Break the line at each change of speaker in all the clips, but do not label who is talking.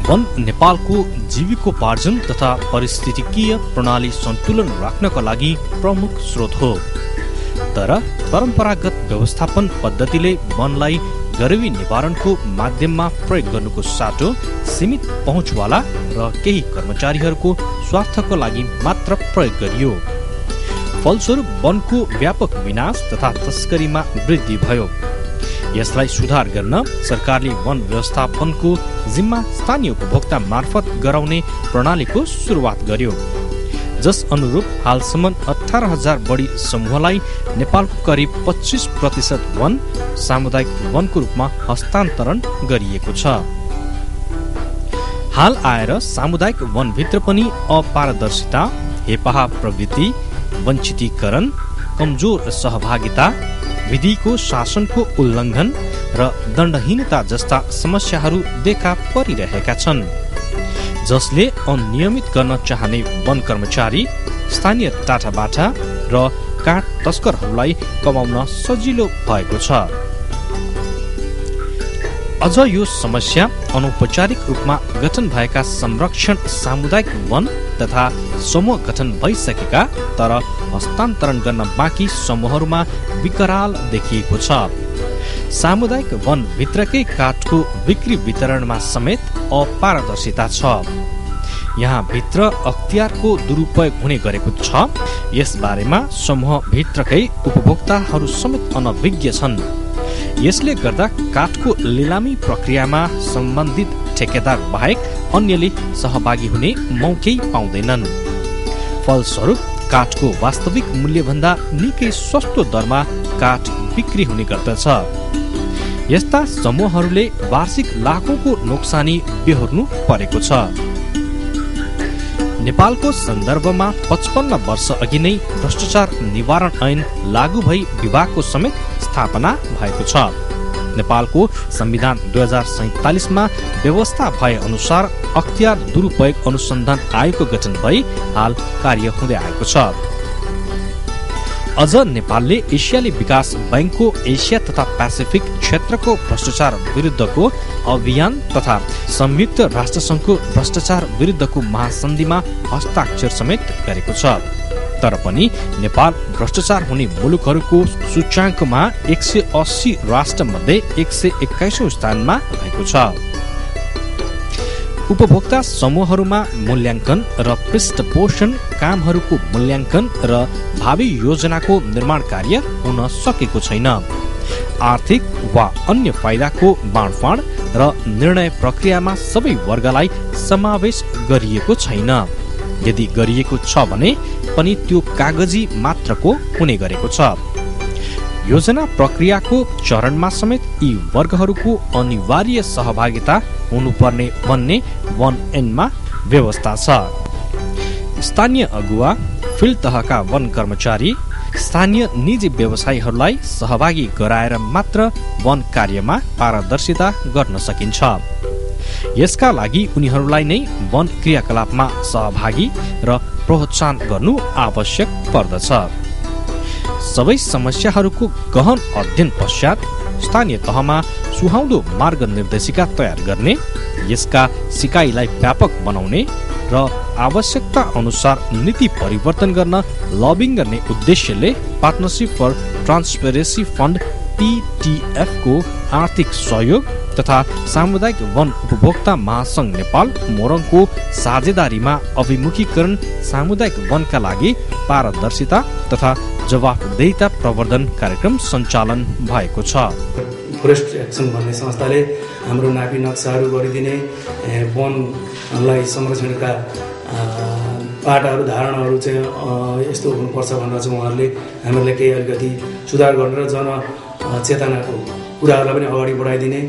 वन नेपालको जीविकोपार्जन तथा पारिस्थितिकीय प्रणाली सन्तुलन राख्नका लागि प्रमुख स्रोत हो। तर परम्परागत व्यवस्थापन पद्धतिले वनलाई गरिबी निवारणको माध्यममा प्रयोग गर्नुको साटो सीमित पहुँचवाला र केही कर्मचारीहरूको स्वार्थको लागि मात्र प्रयोग गरियो। फलस्वरूप वनको व्यापक विनाश तथा तस्करीमा वृद्धि भयो। यसलाई सुधार गर्न सरकारले वन व्यवस्थापनको जिम्मा स्थानीय उपभोक्ता मार्फत गराउने प्रणालीको सुरुवात गर्यो, जस अनुरूप हालसम्म 18,000 बढी समूहलाई नेपालको करिब 25% वन सामुदायिक वनको रूपमा हस्तान्तरण गरिएको छ। हाल आएर सामुदायिक वनभित्र पनि अपारदर्शिता, हेपाहा प्रवृत्ति, वञ्चितीकरण, कमजोर सहभागिता, विधिको शासनको उल्लङ्घन र दण्डहीनता जस्ता समस्याहरू देखा परिरहेका छन्, जसले अनियमित गर्न चाहने वन कर्मचारी, स्थानीय टाटाबाटा र काठ तस्करहरूलाई कमाउन सजिलो भएको छ। अझ यो समस्या अनौपचारिक रूपमा गठन भएका संरक्षण सामुदायिक वन तथा समूह गठन भइसकेका तर हस्तान्तरण गर्न बाँकी समूहहरूमा विकराल देखिएको छ। सामुदायिक वन भित्रकै काठको बिक्री वितरणमा समेत अपारदर्शिता छ। यहाँ भित्र अख्तियारको दुरुपयोग हुने गरेको छ। यस बारेमा समूह भित्रकै उपभोक्ताहरू समेत अनभिज्ञ छन्। यसले गर्दा काठको लिलामी प्रक्रियामा सम्बन्धित ठेकेदार बाहेक अन्यले सहभागी हुने मौकै पाउँदैनन्। फलस्वरूप काठको वास्तविक मूल्यभन्दा निकै सस्तो दरमा काठ बिक्री हुने गर्दछ। यस्ता समूहहरूले वार्षिक लाखौंको नोक्सानी बेहोर्नु परेको छ। नेपालको सन्दर्भमा 55 वर्ष अघि नै भ्रष्टाचार निवारण ऐन लागू भई विभागको समेत स्थापना भएको छ। नेपालको संविधान 2047 मा व्यवस्था भए अनुसार अख्तियार दुरुपयोग अनुसन्धान आयोगको गठन भई हाल कार्य हुँदै आएको छ। अझ नेपालले एसियाली विकास बैंकको एसिया तथा पेसिफिक क्षेत्रको भ्रष्टाचार विरुद्धको अभियान तथा संयुक्त राष्ट्रसङ्घको भ्रष्टाचार विरुद्धको महासन्धिमा हस्ताक्षर समेत गरेको छ। तर पनि नेपाल भ्रष्टाचार हुने मुलुकहरूको सूचाङ्कमा 180 राष्ट्र मध्ये 121औं स्थानमा रहेको छ। उपभोक्ता समूहहरूमा मूल्याङ्कन र पृष्ठपोषण कामहरूको मूल्याङ्कन र भावी योजनाको निर्माण कार्य हुन सकेको छैन। आर्थिक वा अन्य फाइदाको बाँडफाँड र निर्णय प्रक्रियामा सबै वर्गलाई समावेश गरिएको छैन। यदि गरिएको छ भने पनि त्यो कागजी मात्रको हुने गरेको छ। योजना प्रक्रियाको चरणमा समेत यी वर्गहरूको अनिवार्य सहभागिता हुनुपर्ने भन्ने वन ऐनमा व्यवस्था छ। स्थानीय अगुवा, फिल्ड तहका वन कर्मचारी, स्थानीय निजी व्यवसायीहरूलाई सहभागी गराएर मात्र वन कार्यमा पारदर्शिता गर्न सकिन्छ। यसका लागि उनीहरूलाई नै वन क्रियाकलापमा सहभागी र प्रोत्साहन गर्नु आवश्यक पर्दछ। सबै समस्याहरूको गहन अध्ययन पश्चात स्थानीय तहमा सुहाउँदो मार्ग निर्देशिका तयार गर्ने, यसका सिकाइलाई व्यापक बनाउने र आवश्यकता अनुसार नीति परिवर्तन गर्न लबिङ गर्ने उद्देश्यले partnership for transparency fund PTF को आर्थिक सहयोग तथा सामुदायिक वन उपभोक्ता महासंघ नेपाल मोरङको साझेदारीमा अभिमुखीकरण सामुदायिक वनका लागि पारदर्शिता तथा जवाफदेहिता प्रवर्धन कार्यक्रम सञ्चालन भएको छ।
फरेस्ट एक्सन भन्ने संस्थाले हाम्रो नापी नक्साहरू गरिदिने, वनलाई संरक्षणका पाटाहरू धारणाहरू चाहिँ यस्तो हुनुपर्छ भनेर चाहिँ उहाँहरूले हामीहरूले केही अलिकति सुधार गर्ने र जनचेतनाको कुराहरूलाई पनि अगाडि बढाइदिने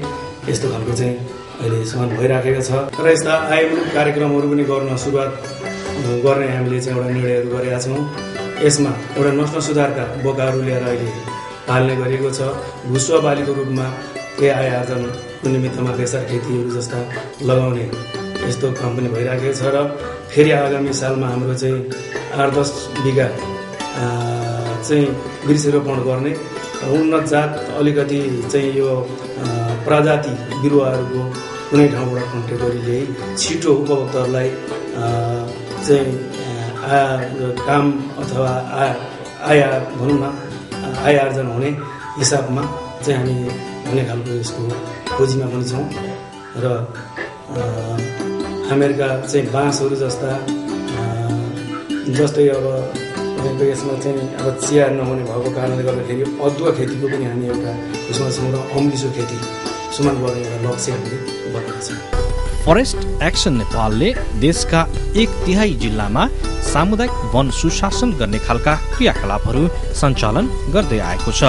यस्तो खालको चाहिँ अहिलेसम्म भइराखेको छ। र यस्ता आयोजित कार्यक्रमहरू पनि गर्न सुरुवात गर्ने हामीले चाहिँ एउटा निर्णयहरू गरेका छौँ। यसमा एउटा नस्ल सुधारका बोकाहरू लिएर अहिले पाल्ने गरिएको छ। भुसुवा बालीको रूपमा केही आय आर्जनको निमित्तमा बेसार खेतीहरू जस्ता लगाउने यस्तो काम पनि भइराखेको छ। र फेरि आगामी सालमा हाम्रो चाहिँ 8-10 बिघा चाहिँ वृक्षरोपण गर्ने, उन्नत जात अलिकति चाहिँ यो प्रजाति बिरुवाहरूको कुनै ठाउँबाट कन्ट्याक्ट गरी ल्याई छिटो उपभोक्ताहरूलाई चाहिँ काम अथवा आय भनौँ न आय आर्जन हुने हिसाबमा चाहिँ हामी हुने खालको यसको खोजीमा पनि छौँ र हामीहरूका चाहिँ बाँसहरू जस्ता जस्तै अब यसमा चाहिँ अब चिया नहुने भएको कारणले गर्दाखेरि अदुवा खेतीको पनि हामी एउटा उसमा छौँ र अम्लिसो खेती सुमान गर्ने एउटा लक्ष्य हामीले बनाएका छौँ।
फरेस्ट एक्सन नेपालले देशका 1/3 जिल्लामा सामुदायिक वन सुशासन गर्ने खालका क्रियाकलापहरू सञ्चालन गर्दै आएको छ।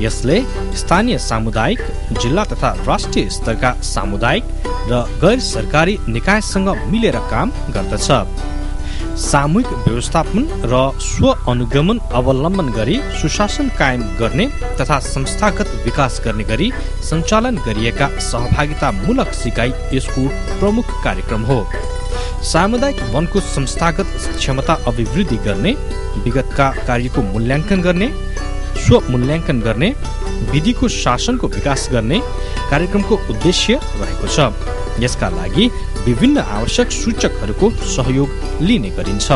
यसले स्थानीय सामुदायिक, जिल्ला तथा राष्ट्रिय स्तरका सामुदायिक र गैर सरकारी निकायसँग मिलेर काम गर्दछ। सामूहिक व्यवस्थापन र स्व अनुगमन अवलम्बन गरी सुशासन कायम गर्ने तथा संस्थागत विकास गर्ने गरी सञ्चालन गरिएका सहभागितामूलक सिकाइ यसको प्रमुख कार्यक्रम हो। सामुदायिक वनको संस्थागत क्षमता अभिवृद्धि गर्ने, विगतका कार्यको मूल्याङ्कन गर्ने, स्व मूल्याङ्कन गर्ने, विधिको शासनको विकास गर्ने कार्यक्रमको उद्देश्य रहेको छ। यसका लागि विभिन्न आवश्यक सूचकहरूको सहयोग लिने गरिन्छ।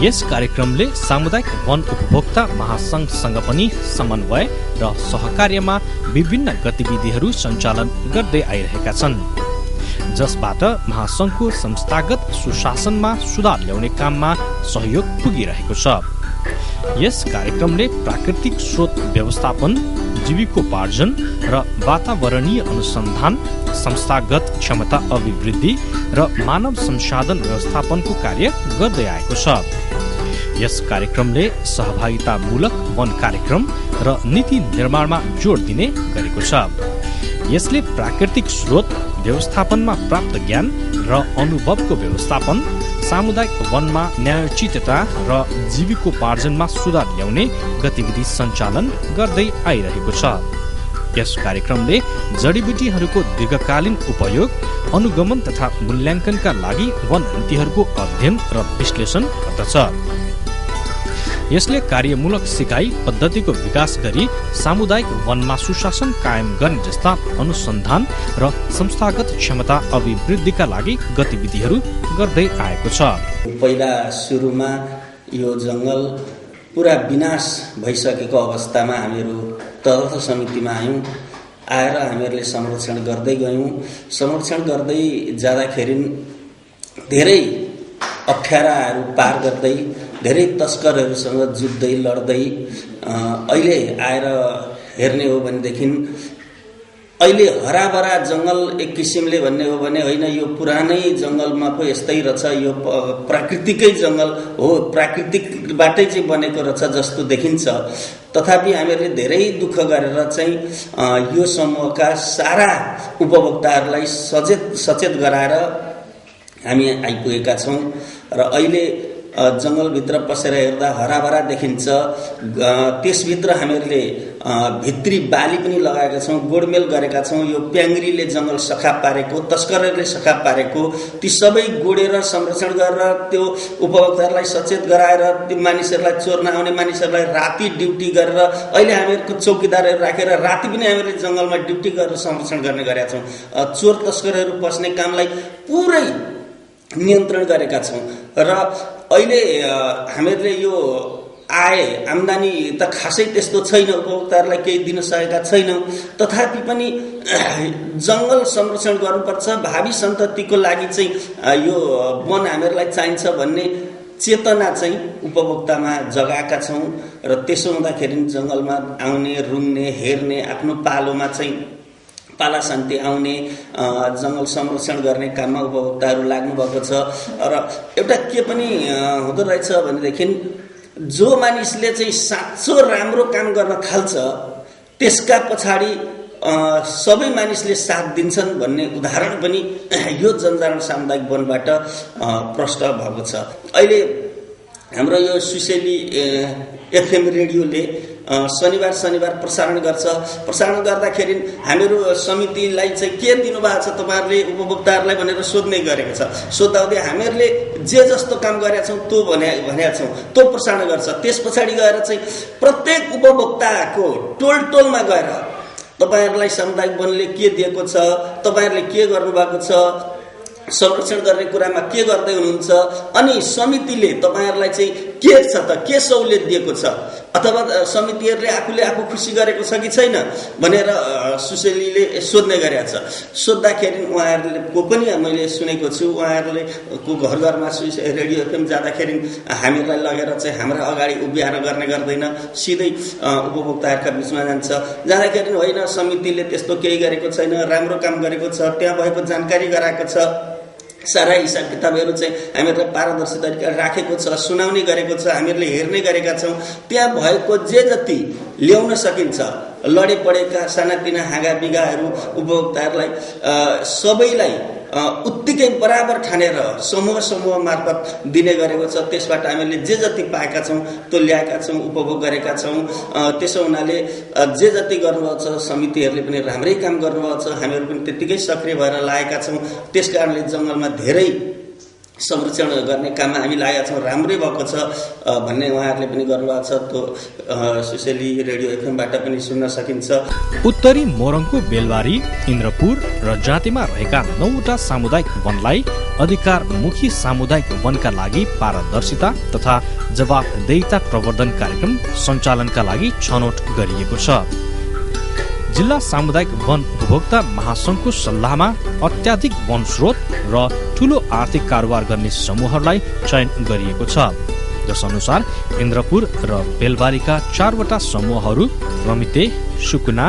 यस कार्यक्रमले सामुदायिक वन उपभोक्ता महासंघसँग पनि समन्वय र सहकार्यमा विभिन्न गतिविधिहरू सञ्चालन गर्दै आइरहेका छन्, जसबाट महासंघको संस्थागत सुशासनमा सुधार ल्याउने काममा सहयोग पुगिरहेको छ। यस कार्यक्रमले प्राकृतिक स्रोत व्यवस्थापन, जीविकोपार्जन र वातावरणीय अनुसन्धान, संस्थागत क्षमता अभिवृद्धि र मानव संसाधन व्यवस्थापनको कार्य गर्दै आएको छ। यस कार्यक्रमले सहभागितामूलक वन कार्यक्रम र नीति निर्माणमा जोड दिने गरेको छ। यसले प्राकृतिक स्रोत व्यवस्थापनमा प्राप्त ज्ञान र अनुभवको व्यवस्थापन, सामुदायिक वनमा न्यायोचितता र जीविकोपार्जनमा सुधार ल्याउने गतिविधि सञ्चालन गर्दै आइरहेको छ। यस कार्यक्रमले जडीबुटीहरूको दीर्घकालीन उपयोग, अनुगमन तथा मूल्याङ्कनका लागि वन नीतिहरूको अध्ययन र विश्लेषण गर्दछ। यसले कार्यमूलक सिकाइ पद्धतिको विकास गरी सामुदायिक वनमा सुशासन कायम गर्ने जस्ता अनुसन्धान र संस्थागत क्षमता अभिवृद्धिका लागि गतिविधिहरू गर्दै आएको छ।
पहिला सुरुमा यो जङ्गल पुरा विनाश भइसकेको अवस्थामा हामीहरू तदर्थ समितिमा आएर हामीहरूले संरक्षण गर्दै गयौँ। संरक्षण गर्दै जाँदाखेरि धेरै अप्ठ्याराहरू पार गर्दै, धेरै तस्करहरूसँग जुझ्दै लड्दै अहिले आएर हेर्ने हो भनेदेखि अहिले हराभरा जङ्गल एक किसिमले भन्ने हो भने होइन, यो पुरानै जङ्गलमा पो यस्तै रहेछ, यो प्राकृतिकै जङ्गल हो, प्राकृतिकबाटै चाहिँ बनेको रहेछ जस्तो देखिन्छ। तथापि हामीहरूले धेरै दुःख गरेर चाहिँ यो समूहका सारा उपभोक्ताहरूलाई सचेत गराएर हामी आइपुगेका छौँ र अहिले जङ्गलभित्र पसेर हेर्दा हराभरा देखिन्छ। त्यसभित्र हामीहरूले भित्री बाली पनि लगाएका छौँ, गोडमेल गरेका छौँ। यो प्याङ्ग्रीले जङ्गल सखा पारेको, तस्करहरूले सखा पारेको, ती सबै गोडेर संरक्षण गरेर त्यो उपभोक्ताहरूलाई सचेत गराएर त्यो मानिसहरूलाई, चोर्न आउने मानिसहरूलाई राति ड्युटी गरेर अहिले हामीहरूको चौकीदारहरू राखेर राति पनि हामीहरूले जङ्गलमा ड्युटी गरेर संरक्षण गर्ने गरेका छौँ। चोर तस्करहरू पस्ने कामलाई पुरै नियन्त्रण गरेका छौँ र अहिले हामीहरूले यो आमदानी त खासै त्यस्तो छैन, उपभोक्ताहरूलाई केही दिन सकेका छैनौँ। तथापि पनि जङ्गल संरक्षण गर्नुपर्छ, भावी सन्ततिको लागि चाहिँ यो वन हामीहरूलाई चाहिन्छ भन्ने चेतना चाहिँ उपभोक्तामा जगाएका छौँ र त्यसो हुँदाखेरि जङ्गलमा आउने, रुङ्ने, हेर्ने, आफ्नो पालोमा चाहिँ पाला शान्ति आउने, जङ्गल संरक्षण गर्ने काममा उपभोक्ताहरू लाग्नुभएको छ। र एउटा के पनि हुँदो रहेछ भनेदेखि जो मानिसले चाहिँ साँचो राम्रो काम गर्न थाल्छ त्यसका पछाडि सबै मानिसले साथ दिन्छन् भन्ने उदाहरण पनि यो जनजागरण सामुदायिक वनबाट प्रष्ट भएको छ। अहिले हाम्रो यो सुशेली एफएम रेडियोले शनिबार प्रसारण गर्छ। प्रसारण गर्दाखेरि हामीहरू समितिलाई चाहिँ के दिनुभएको छ तपाईँहरूले उपभोक्ताहरूलाई भनेर सोध्ने गरेको छ। सोद्धाउँदै हामीहरूले जे जस्तो काम गरेका छौँ त्यो भनेका छौँ, त्यो प्रसारण गर्छ। त्यस पछाडि गएर चाहिँ प्रत्येक उपभोक्ताको टोलमा गएर तपाईहरुलाई सामुदायिक वनले के दिएको छ, तपाईहरुले के गर्नुभएको छ, संरक्षण गर्ने कुरामा के गर्दै हुनुहुन्छ, अनि समितिले तपाईहरुलाई चाहिँ के छ त, के सहुलियत दिएको छ, अथवा समितिहरुले आफूले आफू खुसी गरेको छ कि छैन भनेर सुशेलीले सोध्ने गरेका छ। सोद्धाखेरि उहाँहरुको पनि मैले सुनेको छु, उहाँहरुले को घर घरमा रेडियो एफएम जाँदाखेरि हामीलाई लगेर चाहिँ हाम्रा अगाडि उभिएर गर्ने गर्दैन, सिधै उपभोक्ताहरुका बीचमा जान्छ। जाँदाखेरि होइन समितिले त्यस्तो केही गरेको छैन, राम्रो काम गरेको छ, त्यहाँ भएको जानकारी गराएको छ, सारा हिसाब किताबहरू चाहिँ हामीहरूले पारदर्शी तरिका राखेको छ, सुनाउने गरेको छ, हामीहरूले हेर्ने गरेका छौँ। त्यहाँ भएको जे जति ल्याउन सकिन्छ, लडे पडेका सानातिना हाँगाबिगाहरू उपभोक्ताहरूलाई सबैलाई उत्तिकै बराबर ठानेर समूह समूह मार्फत दिने गरेको छ। त्यसबाट हामीले जे जति पाएका छौँ त्यो ल्याएका छौँ, उपभोग गरेका छौँ। त्यसो हुनाले जे जति गर्नुभएको छ समितिहरूले पनि राम्रै काम गर्नुभएको छ, हामीहरू पनि त्यत्तिकै सक्रिय भएर लागेका छौँ। त्यस कारणले जङ्गलमा धेरै संरक्षण गर्ने काममा हामी लागेका छौँ, राम्रै भएको छ भन्ने उहाँहरूले पनि गर्नुभएको छ। त्यो सुशेली रेडियो एफएमबाट पनि सुन्न सकिन्छ।
उत्तरी मोरङको बेलबारी, इन्द्रपुर र जातिमा रहेका 9वटा सामुदायिक वनलाई अधिकारमुखी सामुदायिक वनका लागि पारदर्शिता तथा जवाफदेहिता प्रवर्धन कार्यक्रम सञ्चालनका लागि छनौट गरिएको छ। जिल्ला सामुदायिक वन उपभोक्ता महासंघको सल्लाहमा अत्याधिक वन स्रोत र ठूलो आर्थिक कारोबार गर्ने समूहहरूलाई चयन गरिएको छ। जस अनुसार इन्द्रपुर र बेलबारीका 4वटा समूहहरू रमिते, सुकुना,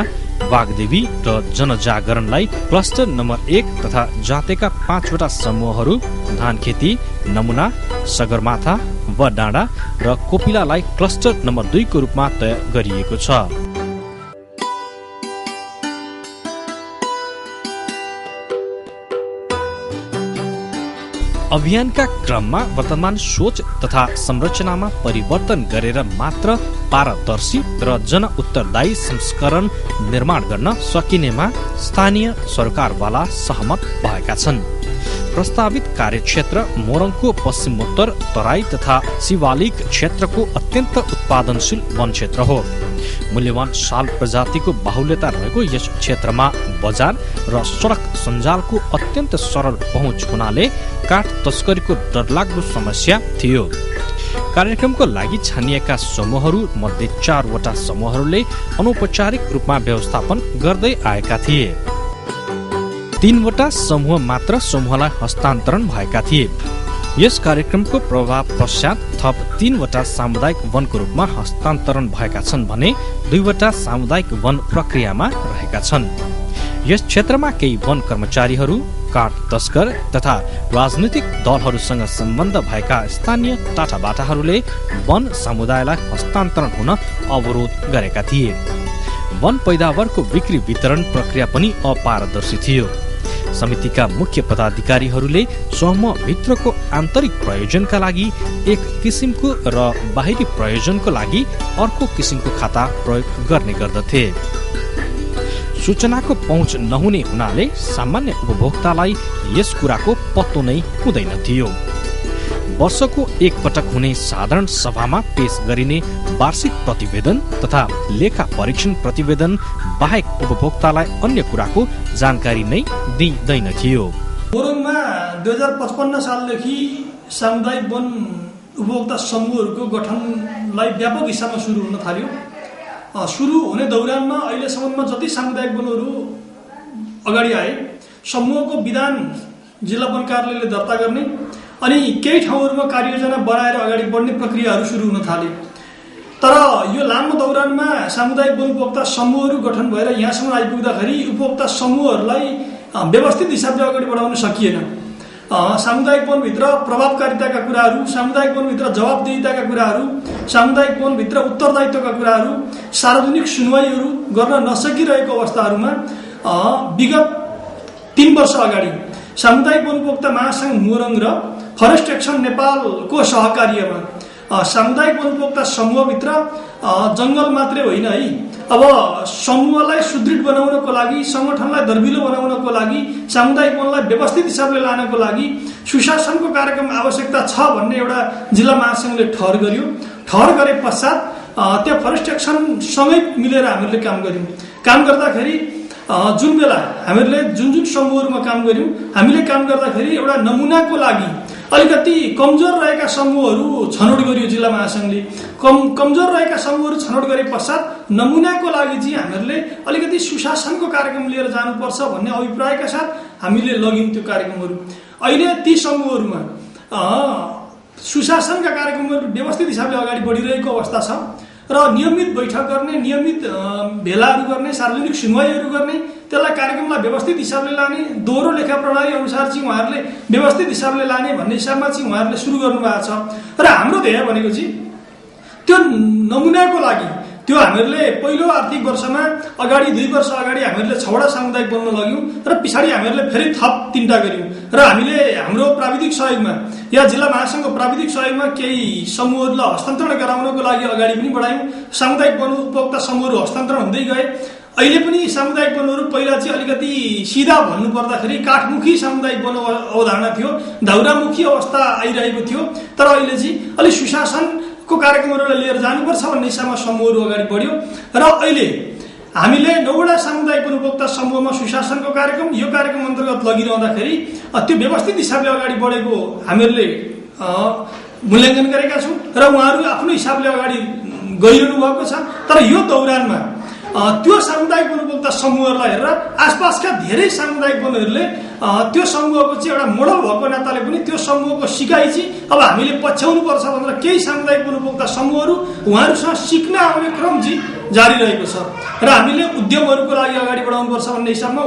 बागदेवी र जनजागरणलाई क्लस्टर नम्बर 1 तथा जातेका 5वटा समूहहरू धानखेती, नमुना, सगरमाथा, बडाँडा र कोपिलालाई क्लस्टर नम्बर 2 को रूपमा तय गरिएको छ। अभियानका क्रममा वर्तमान सोच तथा संरचनामा परिवर्तन गरेर मात्र पारदर्शी र जन उत्तरदायी संस्करण निर्माण गर्न सकिनेमा स्थानीय सरकारवाला सहमत भएका छन्। प्रस्तावित कार्यक्षेत्र मोरङको पश्चिमोत्तर तराई तथा शिवालिक क्षेत्रको अत्यन्त उत्पादनशील वन क्षेत्र हो। मूल्यवान साल प्रजातिको बाहुल्यता रहेको यस क्षेत्रमा बजार र सडक सञ्जालको अत्यन्त सरल पहुँच हुनाले काठ तस्करीको डरलाग्दो समस्या थियो। कार्यक्रमको लागि छानिएका समूहहरू मध्ये 4वटा समूहहरूले अनौपचारिक रूपमा व्यवस्थापन गर्दै आएका थिए। 3वटा समूह मात्र समूहलाई हस्तान्तरण भएका थिए। यस कार्यक्रमको प्रभाव पश्चात थप 3वटा सामुदायिक वनको रूपमा हस्तान्तरण भएका छन् भने 2वटा सामुदायिक वन प्रक्रियामा रहेका छन्। यस क्षेत्रमा केही वन कर्मचारीहरू, काठ तस्कर तथा राजनीतिक दलहरूसँग सम्बन्ध भएका स्थानीय टाटाबाटाहरूले वन समुदायलाई हस्तान्तरण हुन अवरोध गरेका थिए। वन पैदावारको बिक्री वितरण प्रक्रिया पनि अपारदर्शी थियो। समितिका मुख्य पदाधिकारीहरूले समूहभित्रको आन्तरिक प्रयोजनका लागि एक किसिमको र बाहिरी प्रयोजनको लागि अर्को किसिमको खाता प्रयोग गर्ने गर्दथे। सूचनाको पहुँच नहुने हुनाले सामान्य उपभोक्तालाई यस कुराको पत्तो नै हुँदैन थियो। वर्षको एक पटक हुने साधारण सभामा पेश गरिने वार्षिक प्रतिवेदन तथा लेखा परीक्षण प्रतिवेदन बाहेक उपभोक्तालाई अन्य कुराको जानकारी नै दिँदैन थियो।
मोरङमा 2055 सालदेखि सामुदायिक वन उपभोक्ता समूहहरूको गठनलाई व्यापक हिसाबमा सुरु हुन थाल्यो। सुरु हुने दौरानमा अहिलेसम्ममा जति सामुदायिक वनहरू अगाडि आए समूहको विधान जिल्ला वन कार्यालयले दर्ता गर्ने अनि केही ठाउँहरूमा कार्ययोजना बनाएर अगाडि बढ्ने प्रक्रियाहरू सुरु हुन थाले। तर यो लामो दौरानमा सामुदायिक वन उपभोक्ता समूहहरू गठन भएर यहाँसम्म आइपुग्दाखेरि उपभोक्ता समूहहरूलाई व्यवस्थित हिसाबले अगाडि बढाउन सकिएन। सामुदायिक वनभित्र प्रभावकारिताका कुराहरू, सामुदायिक वनभित्र जवाबदेहिताका कुराहरू, सामुदायिक वनभित्र उत्तरदायित्वका कुराहरू, सार्वजनिक सुनवाईहरू गर्न नसकिरहेको अवस्थाहरूमा विगत 3 वर्ष अगाडि सामुदायिक वन उपभोक्ता महासंघ मोरङ र फरेस्ट एक्सन नेपालको सहकार्यमा सामुदायिक वन उपभोक्ता समूहभित्र जङ्गल मात्रै होइन है, अब समूहलाई सुदृढ बनाउनको लागि, संगठनलाई दर्बिलो बनाउनको लागि, सामुदायिक वनलाई व्यवस्थित हिसाबले लानको लागि सुशासनको कार्यक्रम आवश्यकता छ भन्ने एउटा जिल्ला महासंघले ठहर गर्यो। ठहर गरे पश्चात त्यहाँ फरेस्ट एक्सनसँगै मिलेर हामीहरूले काम गऱ्यौँ। काम गर्दाखेरि जुन बेला हामीहरूले जुन समूहहरूमा काम गऱ्यौँ, हामीले काम गर्दाखेरि एउटा नमुनाको लागि अलिकति कमजोर रहेका समूहहरू छनौट गरियो जिल्ला महासङ्घले। कमजोर रहेका समूहहरू छनौट गरे पश्चात नमुनाको लागि चाहिँ हामीहरूले अलिकति सुशासनको कार्यक्रम लिएर जानुपर्छ भन्ने अभिप्रायका साथ हामीले लग्यौँ त्यो कार्यक्रमहरू। अहिले ती समूहहरूमा सुशासनका कार्यक्रमहरू व्यवस्थित हिसाबले अगाडि बढिरहेको अवस्था छ र नियमित बैठक गर्ने, नियमित भेलाहरू गर्ने, सार्वजनिक सुनवाईहरू गर्ने, त्यसलाई कार्यक्रमलाई व्यवस्थित हिसाबले लाने, दोहोरो लेखा प्रणाली अनुसार चाहिँ उहाँहरूले व्यवस्थित हिसाबले लाने भन्ने हिसाबमा चाहिँ उहाँहरूले सुरु गर्नुभएको छ। र हाम्रो ध्येय भनेको चाहिँ त्यो नमुनाको लागि त्यो हामीहरूले पहिलो आर्थिक वर्षमा अगाडि 2 वर्ष अगाडि हामीहरूले 6वटा सामुदायिक बन्न लग्यौँ र पछाडि हामीहरूले फेरि थप 3टा गऱ्यौँ र हामीले हाम्रो प्राविधिक सहयोगमा या जिल्ला महासङ्घको प्राविधिक सहयोगमा केही समूहहरूलाई हस्तान्तरण गराउनको लागि अगाडि पनि बढायौँ। सामुदायिक वन उपभोक्ता समूहहरू हस्तान्तरण हुँदै गए। अहिले पनि सामुदायिक वनहरू पहिला चाहिँ अलिकति सिधा भन्नु पर्दाखेरि काठमुखी सामुदायिक वन अवधारणा थियो, दाउरामुखी अवस्था आइरहेको थियो। तर अहिले चाहिँ अलिक सुशासनको कार्यक्रमहरूलाई लिएर जानुपर्छ भन्ने हिसाबमा समूहहरू अगाडि बढ्यो र अहिले हामीले 9वटा सामुदायिक वन उपभोक्ता समूहमा सुशासनको कार्यक्रम यो कार्यक्रम अन्तर्गत लगिरहँदाखेरि त्यो व्यवस्थित हिसाबले अगाडि बढेको हामीहरूले मूल्याङ्कन गरेका छौँ र उहाँहरू आफ्नो हिसाबले अगाडि गइरहनु भएको छ। तर यो दौरानमा त्यो सामुदायिक वन उपभोक्ता समूहहरूलाई हेरेर आसपासका धेरै सामुदायिक वनहरूले त्यो समूहको चाहिँ एउटा मोडल भएको नाताले पनि त्यो समूहको सिकाइ चाहिँ अब हामीले पछ्याउनु पर्छ भनेर केही सामुदायिक वन उपभोक्ता समूहहरू उहाँहरूसँग सिक्न आउने क्रम चाहिँ जारी रहेको छ र हामीले उद्यमहरूको लागि अगाडि बढाउनुपर्छ भन्ने हिसाबमा